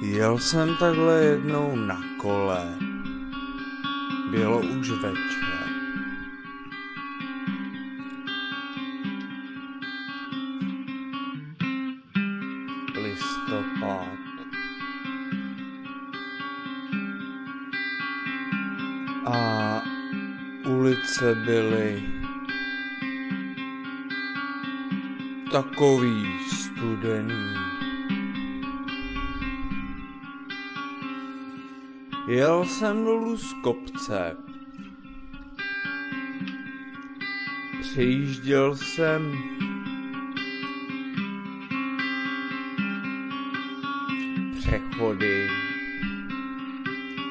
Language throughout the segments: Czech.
Jel jsem takhle jednou na kole. Bylo už večer. Listopad. A ulice byly takový studený. Jel jsem dolů z kopce. Přejížděl jsem přechody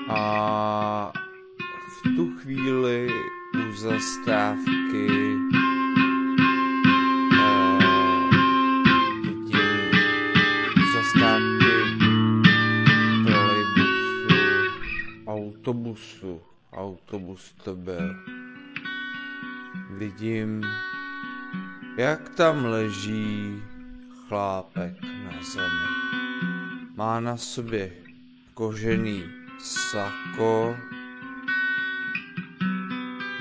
a v tu chvíli u zastávky vidím zastávky trolejbusu, autobus to byl. Vidím, jak tam leží chlápek na zemi. Má na sobě kožený sako,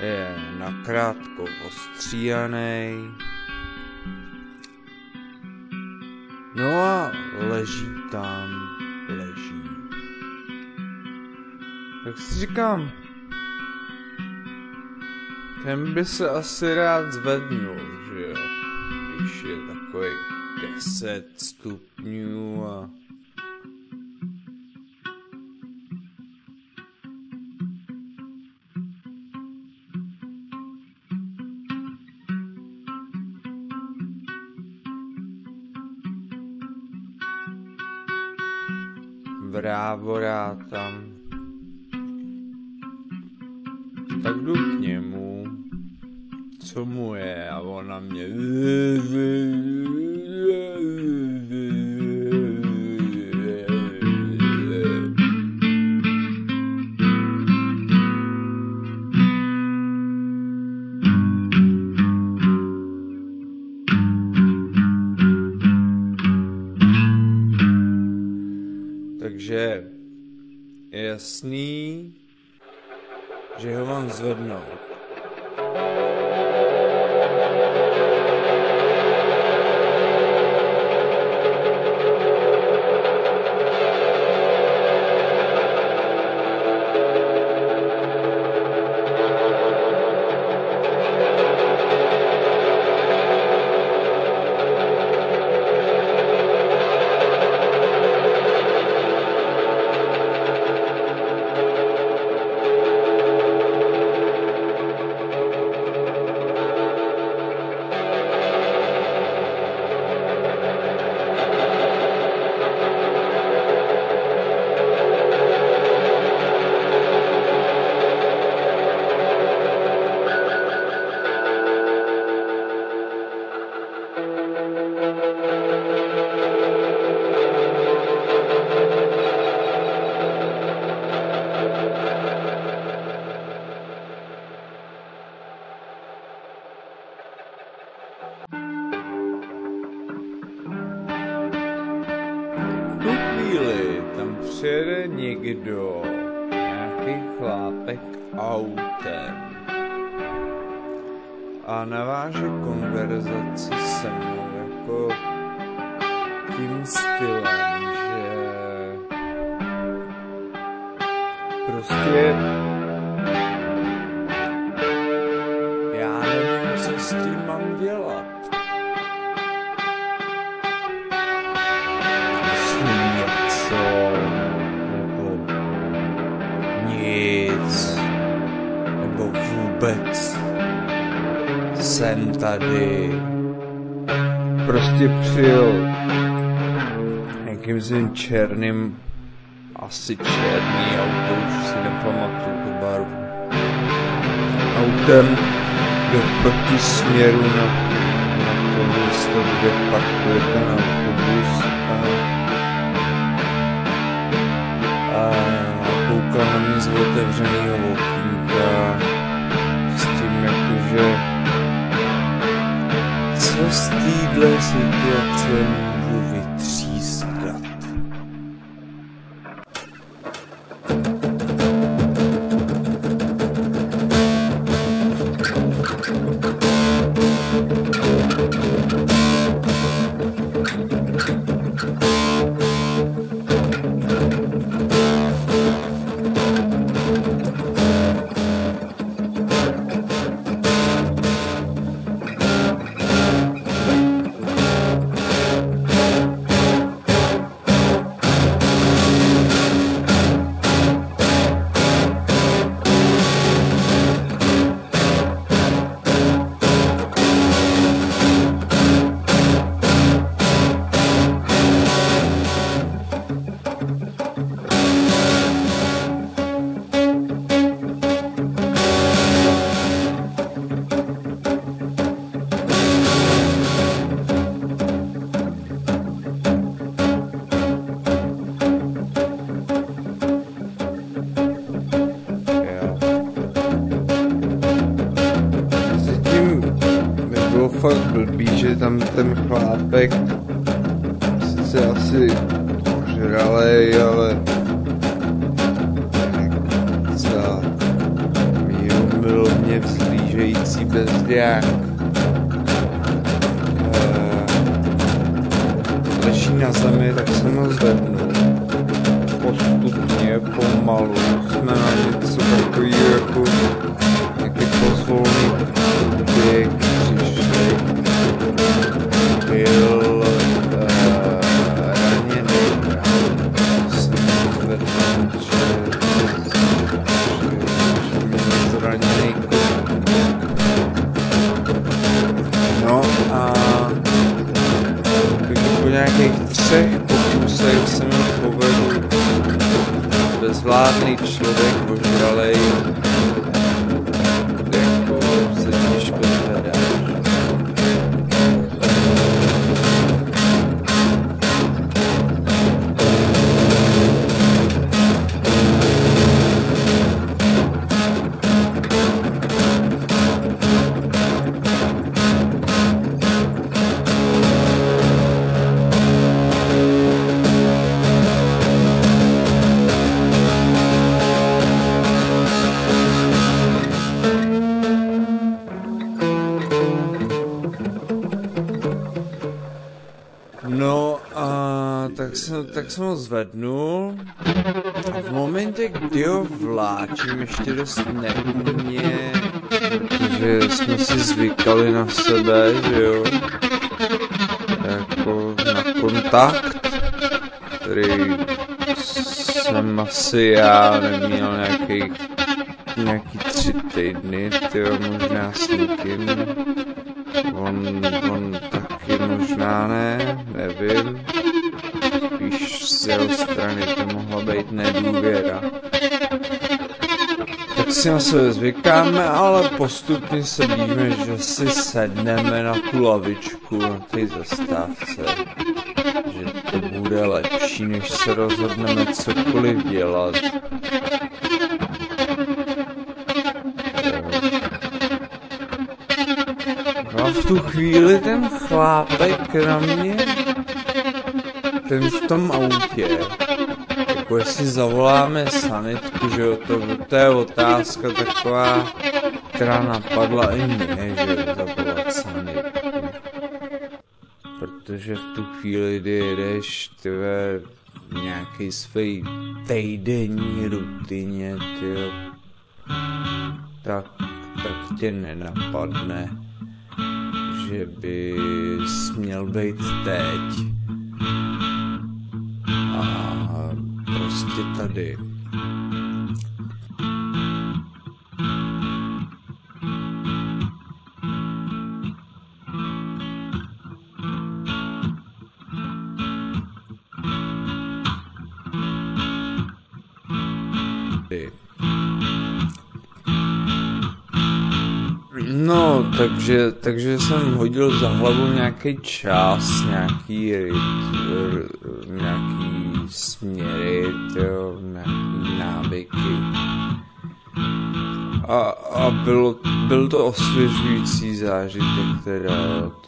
je nakrátko ostříhanej, no a leží. Tak si říkám, ten by se asi rád zvednul, že jo, když je takový 10 stupňů a vrávorá tam. Tak jdu k němu, co mu je, a ona mě takže je jasný, že ho mám zvednout. Tam přijede někdo, nějaký chlápek autem a naváže konverzaci se mnou jako tím stylem, že prostě já nevím, co s tím mám dělat. Nebo vůbec jsem tady prostě přijel nějakým svým černým, asi černý auto, už si nepamatuju tu barvu, autem do protisměru na to místo, kde parkuje ten autobus a koukal na mě z otevřenýho okýnka s tím jakože co z téhle situace můžu vytřískat. ten chlápek sice asi ožralej, ale za míromilně vzlížející bezděk. Leží na zemi, tak jsem ho zvednu. Postupně, pomalu, jsme na něco takový jako nějaký pozvolný běh přišli. Byl raněný, jsem zvedl, že mě zraněný koník. No a po nějakých 3 pokusech se mi povedl bezvládný člověk ožralej, jako se těžko zvedá. No a tak jsem ho zvednul a v momentě, kdy ho vláčím ještě dost neumně, protože jsme si zvykali na sebe, že jo, jako na kontakt, který jsem asi já neměl nějaký 3 týdny, tyjo, možná s nikým. On taky možná nevím. Spíš z jeho strany to mohla být nedůvěra. Tak si na sebe zvykáme, ale postupně se blížíme, že si sedneme na tu lavičku, na té zastávce. Že to bude lepší, než se rozhodneme cokoliv dělat. No a v tu chvíli ten chlápek na mě, ten v tom autě, jako jestli zavoláme sanitku, že jo, to je otázka taková, která napadla i mě, že zavolat sanitku. Protože v tu chvíli, kdy jedeš, tyve, nějaký svý týdenní rutině, tyjo, tak tě nenapadne, že bys měl být teď a prostě tady. No, takže jsem hodil za hlavu nějaký čas, nějaký směry, tyjo, nějaký návyky. A byl to osvěžující zážitek, teda,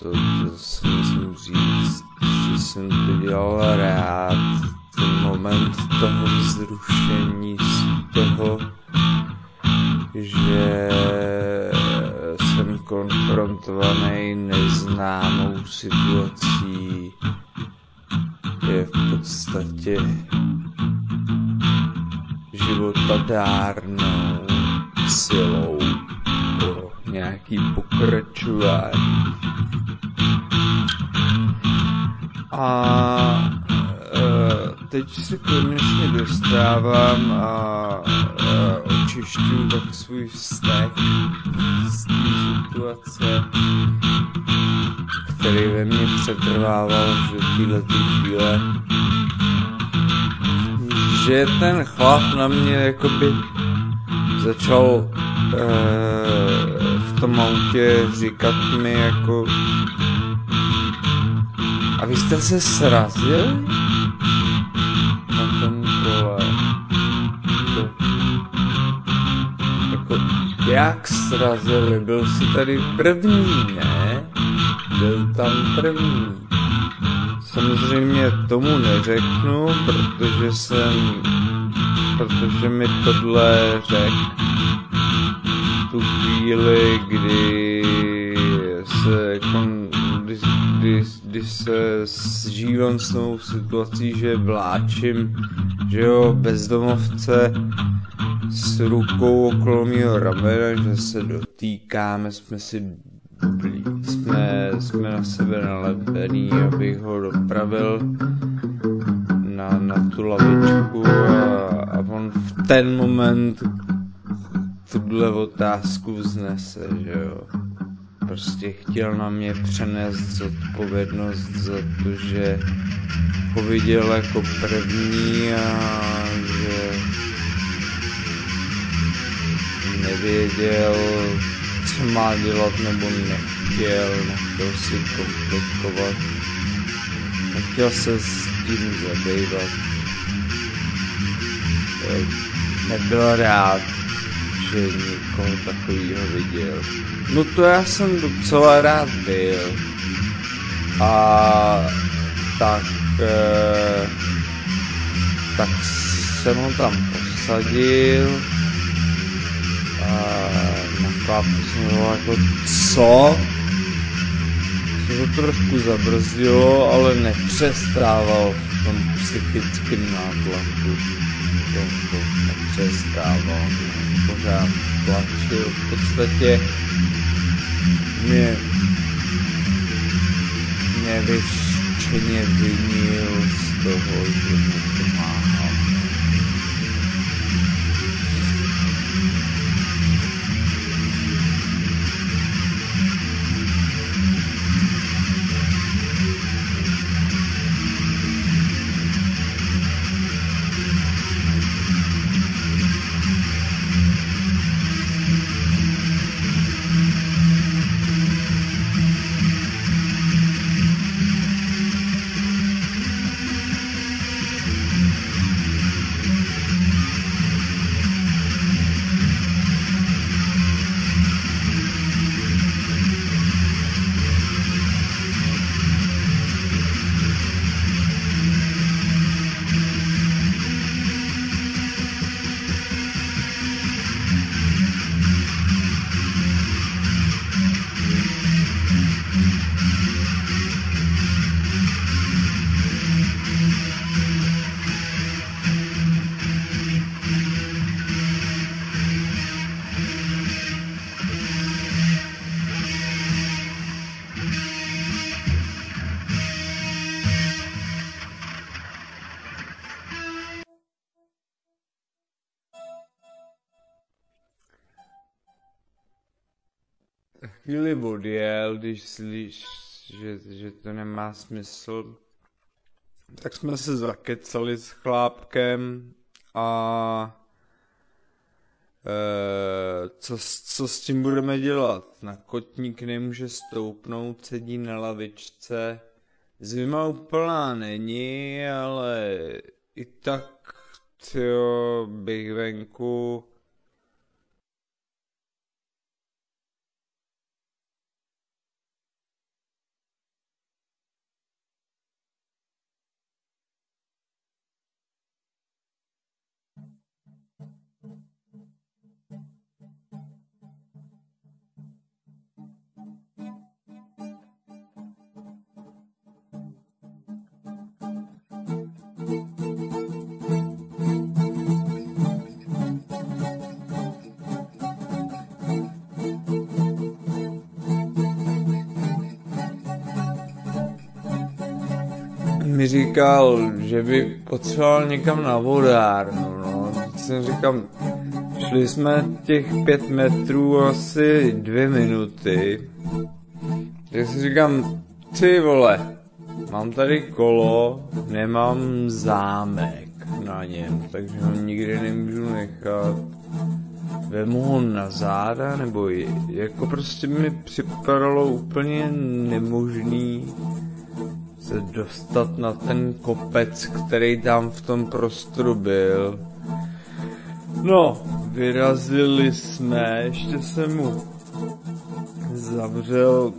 to si musím říct, že jsem to dělal rád, ten moment toho vzrušení z toho, že jsem konfrontovaný neznámou situací, je v podstatě životadárnou silou pro nějaký pokračování. A teď se konečně dostávám a očišťuju tak svůj vztek z té situace, který ve mně přetrvával do této chvíle, že ten chlap na mě jakoby začal v tom autě říkat mi jako: a vy jste se srazili na tom kole? Jako, jak srazili? Byl jsi tady první, ne? byl tam první. Samozřejmě tomu neřeknu, protože mi tohle řekl v tu chvíli, kdy se žívám s tou situací, že vláčím, že jo, bezdomovce s rukou okolo mýho ramena, že se dotýkáme, jsme na sebe nalepený, abych ho dopravil na tu lavičku a on v ten moment tuhle otázku vznese, že jo. Prostě chtěl na mě přenést zodpovědnost za to, že ho viděl jako první a že nevěděl, co má dělat, nebo nechtěl si komplikovat, nechtěl se s tím zabývat. Nebyl rád, že někoho takovýho viděl. No to já jsem docela rád byl. A tak jsem ho tam posadil a naklápil jsem ho jako co? Se to trošku zabrzdilo, ale nepřestával v tom psychickém nátlaku. To nepřestával. Pořád tlačil. V podstatě mě vyštěně vinil z toho, že mu pomáhal. Chvíli odjel, když slyš, že to nemá smysl, tak jsme se zakecali s chlápkem a co s tím budeme dělat? Na kotník nemůže stoupnout, sedí na lavičce, zima úplná není, ale i tak bych venku. Mi říkal, že by potřeboval někam na vodárnu, no. Jsem říkal, šli jsme těch 5 metrů asi 2 minuty. Tak si říkám, ty vole, mám tady kolo, nemám zámek na něm, takže ho nikdy nemůžu nechat. Vemu ho na záda, nebo jako prostě mi připadalo úplně nemožný se dostat na ten kopec, který tam v tom prostoru byl. No, vyrazili jsme, ještě jsem mu zavřel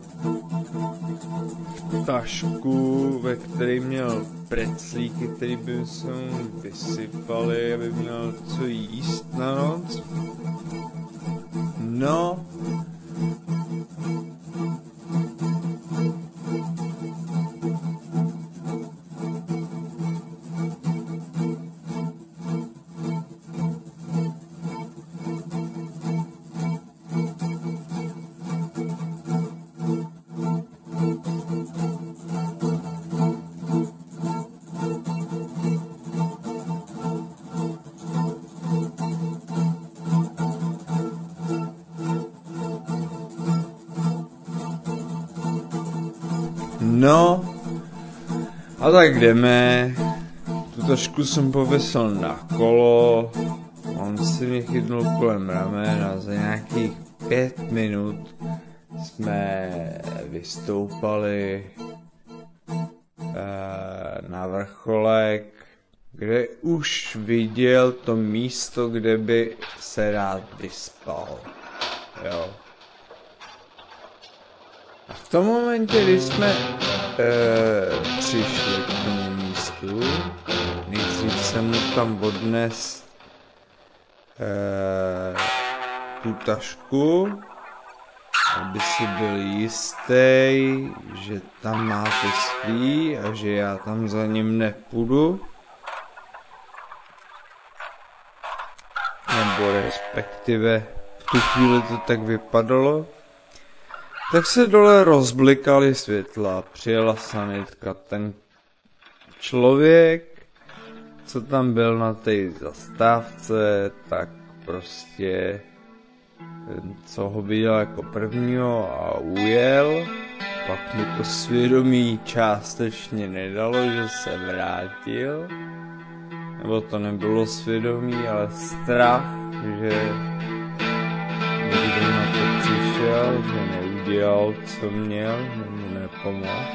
tašku, ve které měl preclíky, který by se mu vysypaly, aby měl co jíst na noc. No. No, a tak jdeme, tu tašku jsem pověsil na kolo, on si mě chytnul kolem ramen a za nějakých 5 minut jsme vystoupali na vrcholek, kde už viděl to místo, kde by se rád vyspal, jo. A v tom momentě, kdy jsme přišli k tomu místu, nejdřív jsem mu tam odnes tu tašku, aby si byl jistý, že tam máte svý a že já tam za ním nepůjdu. Nebo respektive v tu chvíli to tak vypadalo. Tak se dole rozblikaly světla, přijela sanitka, ten člověk, co tam byl na té zastávce, tak prostě, co ho viděl jako prvního a ujel, pak mu to svědomí částečně nedalo, že se vrátil, nebo to nebylo svědomí, ale strach, že někdo na to přišel, že neudělal, co měl, že mu nepomohl.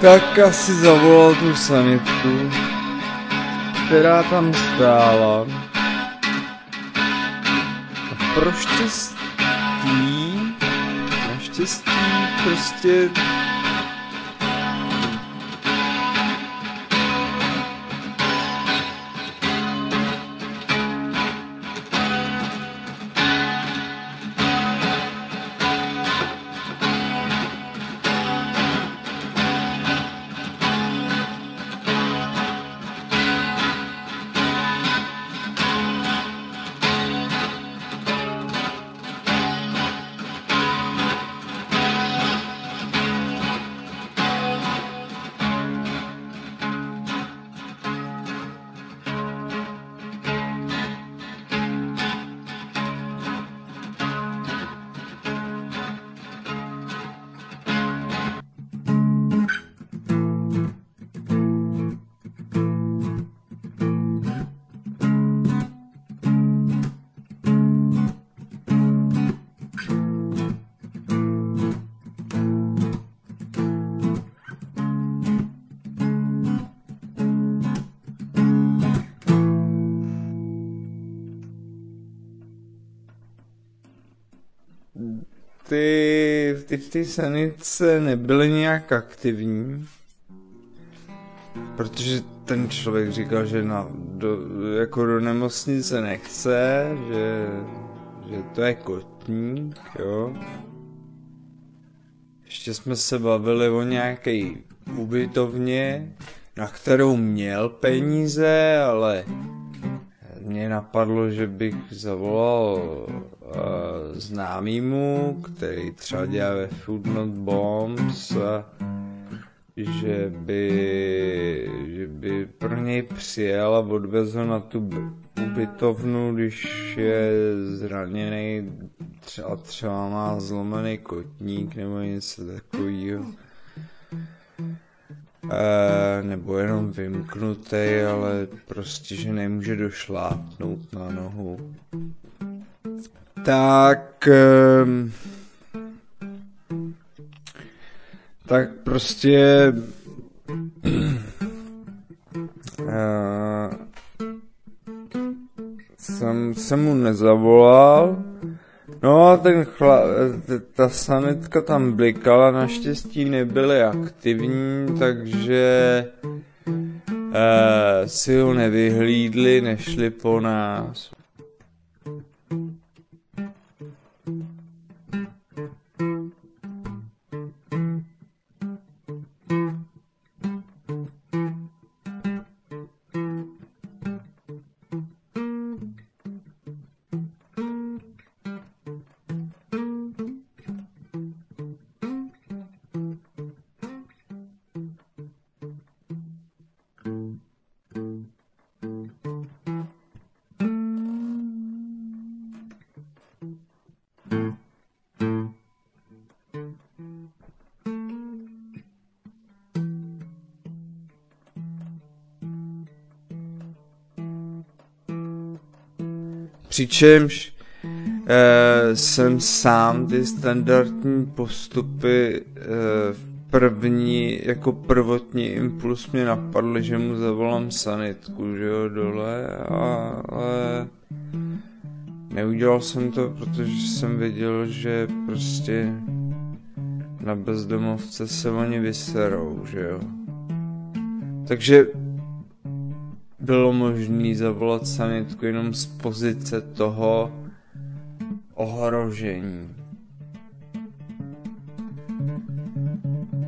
Tak asi zavolal tu sanitku, která tam stála. A pro naštěstí prostě ty v té sanice nebyly nějak aktivní. protože ten člověk říkal, že jako do nemocnice nechce, že to je kotník, jo. Ještě jsme se bavili o nějaké ubytovně, na kterou měl peníze, ale mě napadlo, že bych zavolal známýmu, který třeba dělá ve Food Not Bombs, že by pro něj přijel a odvezl na tu ubytovnu, když je zraněný, třeba má zlomený kotník nebo něco takového. Nebo jenom vymknutý, ale prostě, že nemůže došlápnout na nohu. Tak prostě jsem mu nezavolal. No a ta sanitka tam blikala, naštěstí nebyly aktivní, takže si ho nevyhlídli, nešli po nás. Přičemž jsem sám ty standardní postupy jako prvotní impuls mě napadl, že mu zavolám sanitku, že jo, dole, ale neudělal jsem to, protože jsem věděl, že prostě na bezdomovce se oni vyserou, že jo. Takže bylo možné zavolat sanitku jenom z pozice toho ohrožení.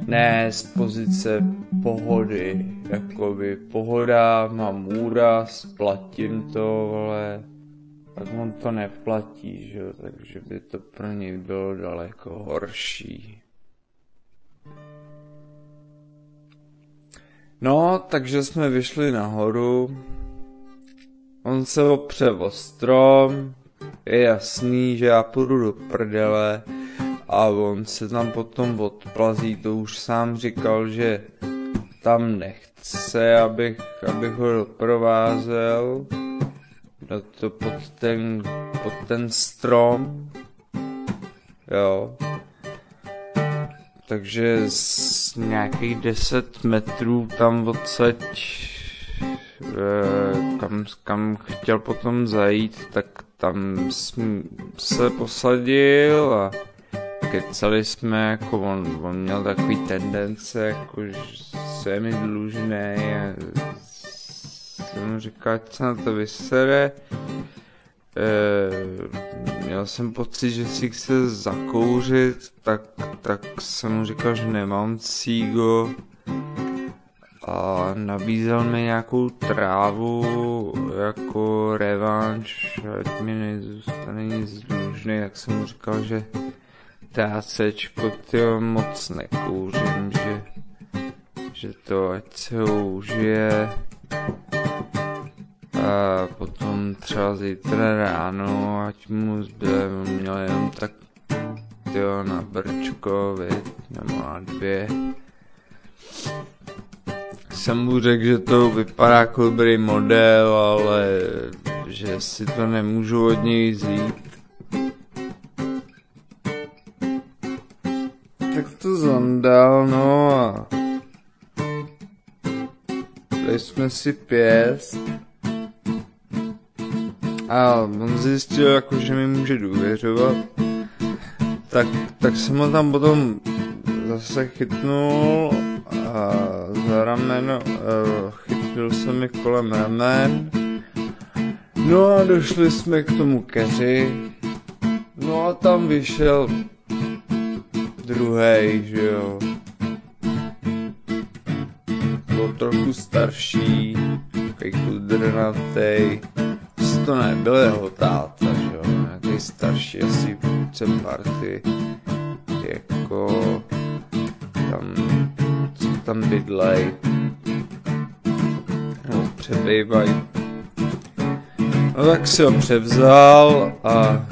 Ne z pozice pohody, jakoby pohoda, mám úraz, platím to, ale tak on to neplatí, že jo, takže by to pro něj bylo daleko horší. No, takže jsme vyšli nahoru, on se opře o strom, je jasný, že já půjdu do prdele a on se tam potom odplazí, to už sám říkal, že tam nechce, abych ho doprovázel pod ten strom, jo. Takže z nějakých 10 metrů tam odsaď, kam chtěl potom zajít, tak tam jsem se posadil a kecali jsme, jako on měl takový tendence, jako že je mi dlužnej a jsem mu říkal, ať se na to vysere. Měl jsem pocit, že si chce zakouřit, tak jsem mu říkal, že nemám cígo a nabízel mi nějakou trávu jako revanš, ať mi nezůstane nic dlužný, tak jsem mu říkal, že THCčko tyjo moc nekouřím, že to ať se ho užije. A potom třeba zítra ráno, ať mu zbyde, on měl jenom tak tyjo na brčko, nebo na 2. Jsem mu řekl, že to vypadá jako dobrý model, ale že si to nemůžu od něj vzít. Tak to zandal, no a dali jsme si pěst. A on zjistil, jako, že mi může důvěřovat, tak jsem ho tam potom zase chytnul a za rameno, chytil se mi kolem ramen. No a došli jsme k tomu keři. No a tam vyšel druhej, že jo. Byl trochu starší, takový kudrnatej. To nebyl jeho táta, že jo, nějaký starší, asi vůdce party, jako co tam bydlej, no přebývaj. No tak si ho převzal a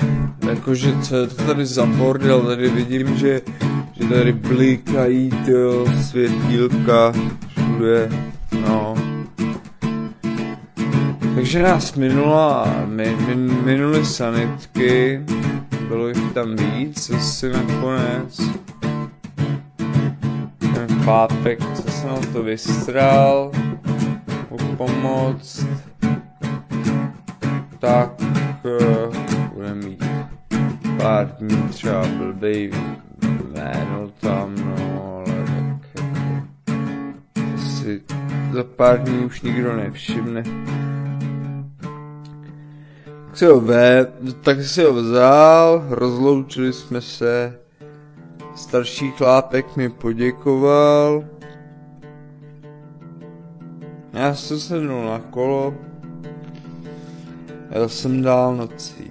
jakože co je to tady za bordel, tady vidím, že tady blikají tyjo, světílka všude, no. Takže nás minuly sanitky, bylo jich tam víc asi nakonec. Ten chlápek, co se nám to vystral, pomoct, tak bude mít pár dní třeba blbej jméno tam, no, ale tak jako si za pár dní už nikdo nevšimne. Tak si ho vzal, rozloučili jsme se, starší chlápek mi poděkoval, já jsem sednul na kolo, jel jsem dál nocí.